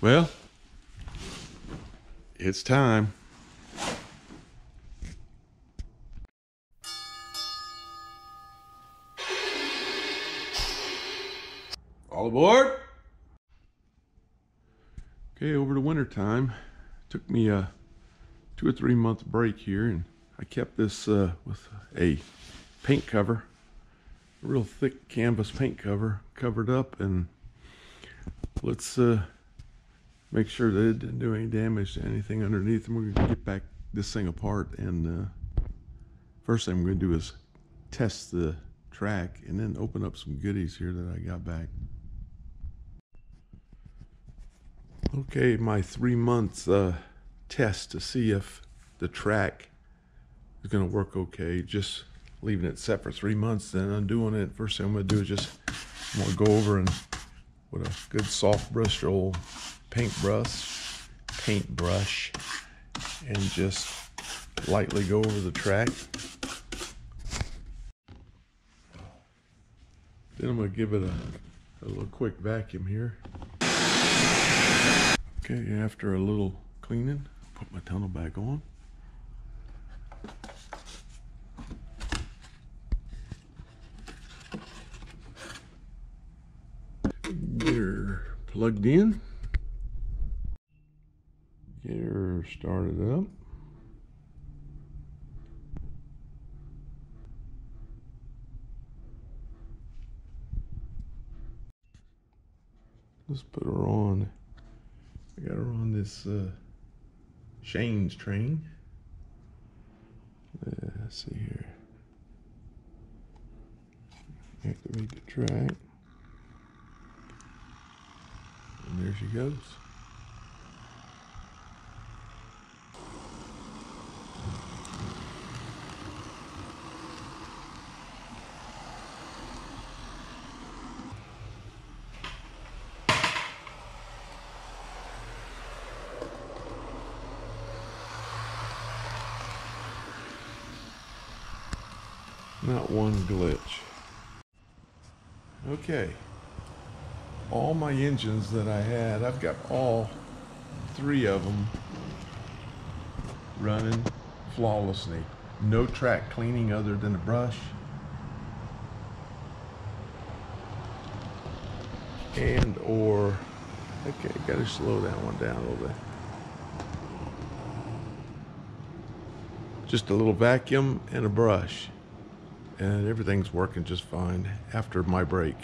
Well, it's time. All aboard. Okay, over the winter time, took me a 2 or 3 month break here, and I kept this with a paint cover, a real thick canvas paint cover, covered up, and let's make sure that it didn't do any damage to anything underneath. And we're gonna get back this thing apart, and first thing I'm gonna do is test the track and then open up some goodies here that I got back. Okay, my 3 month test to see if the track is gonna work okay. Just leaving it set for 3 months, then undoing it. First thing I'm gonna do is I'm gonna go over and with a good soft brush old paintbrush, and just lightly go over the track. Then I'm gonna give it a little quick vacuum here. Okay, after a little cleaning, put my tunnel back on. Get her plugged in. Get her started up. Let's put her on. I got her on this Shane's train. Let's see here. Activate the track. And there she goes. Not one glitch. Okay. All my engines that I had, I've got all 3 of them running flawlessly. No track cleaning other than a brush. Okay, gotta slow that one down a little bit. Just a little vacuum and a brush, and everything's working just fine after my break.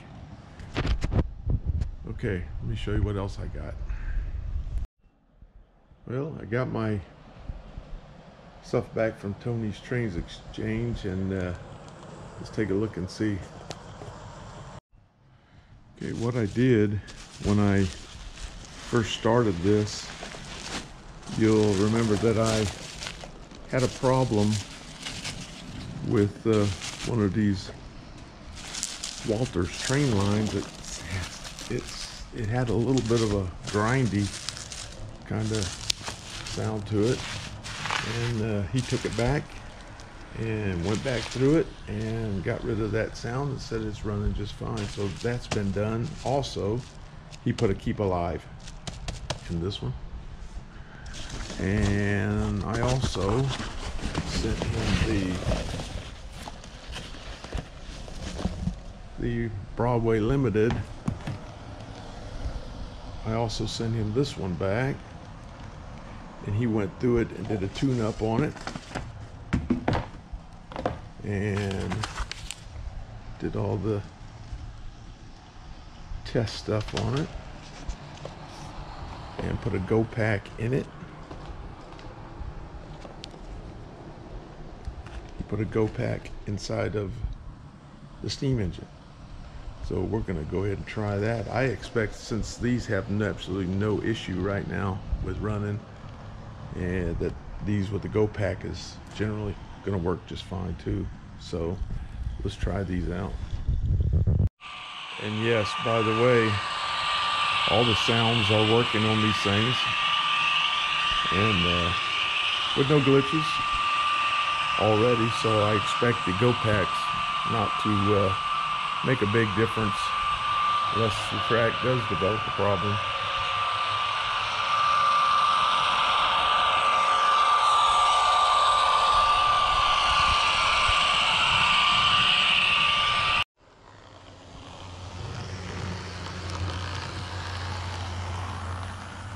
Okay, let me show you what else I got. Well, I got my stuff back from Tony's Trains Exchange, and let's take a look and see. Okay, what I did when I first started this, you'll remember that I had a problem with one of these Walters train lines. It had a little bit of a grindy kind of sound to it, and he took it back and went back through it and got rid of that sound and said it's running just fine. So that's been done. Also, he put a keep alive in this one, and I also sent him the Broadway Limited. I also sent him this one back, and he went through it and did a tune-up on it and did all the test stuff on it and put a go pack in it. He put a go pack inside of the steam engine. So we're going to go ahead and try that. I expect, since these have absolutely no issue right now with running, and that these with the go pack is generally going to work just fine too. So let's try these out. And yes, by the way, all the sounds are working on these things, and with no glitches already. So I expect the go packs not to make a big difference unless the track does develop a problem.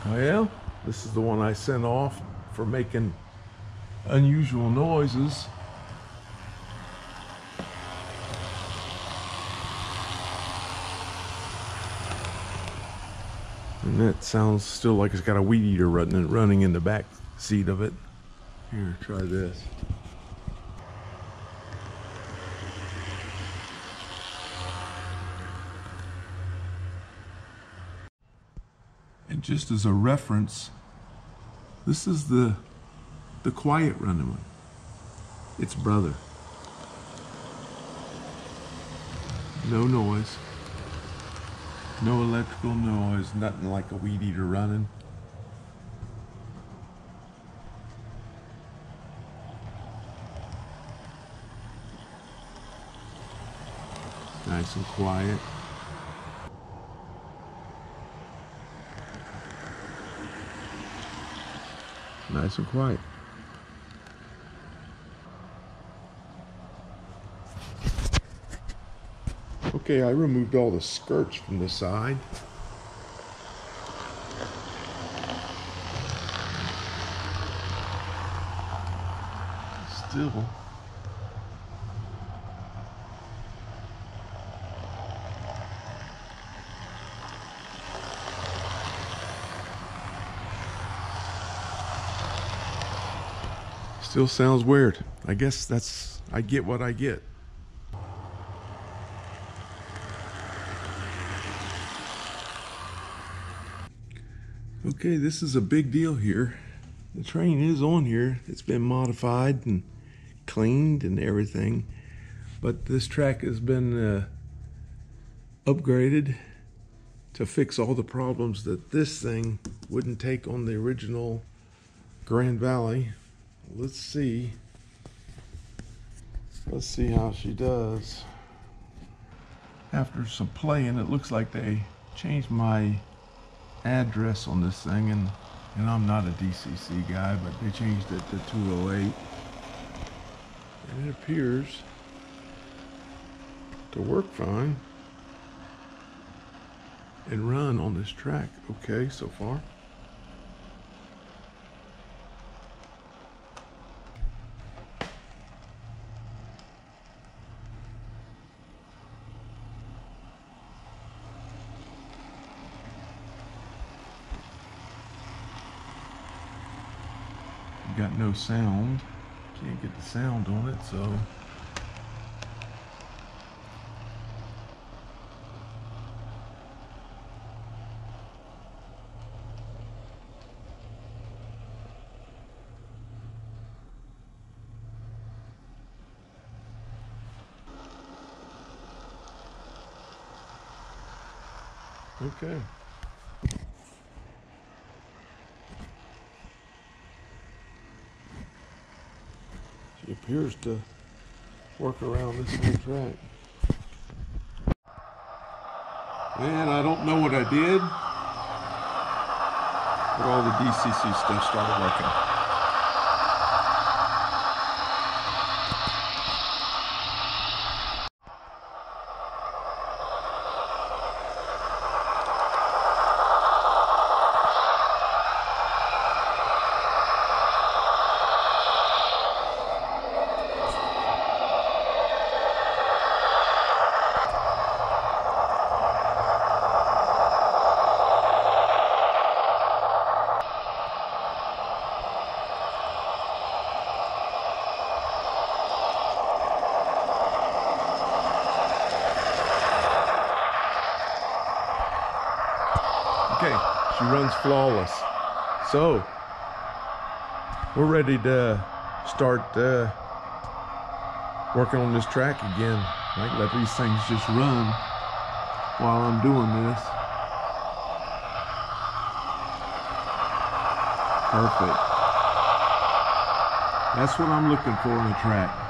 Well, this is the one I sent off for making unusual noises. And that sounds still like it's got a weed eater running in the back seat of it. Here, try this. And just as a reference, this is the quiet running one. Its brother. No noise. No electrical noise, nothing like a weed eater running. Nice and quiet. Nice and quiet. Okay, I removed all the skirts from the side. Still. Still sounds weird. I guess I get what I get. Okay, this is a big deal here. The train is on here. It's been modified and cleaned and everything. But this track has been upgraded to fix all the problems that this thing wouldn't take on the original Grand Valley. Let's see. Let's see how she does. After some playing, it looks like they changed my address on this thing, and I'm not a DCC guy, but they changed it to 208. And it appears to work fine and run on this track okay so far. Got no sound. Can't get the sound on it, so okay. She appears to work around this whole track. And I don't know what I did, but all the DCC stuff started working. Okay, she runs flawless. So, we're ready to start working on this track again. I can let these things just run while I'm doing this. Perfect. That's what I'm looking for in a track.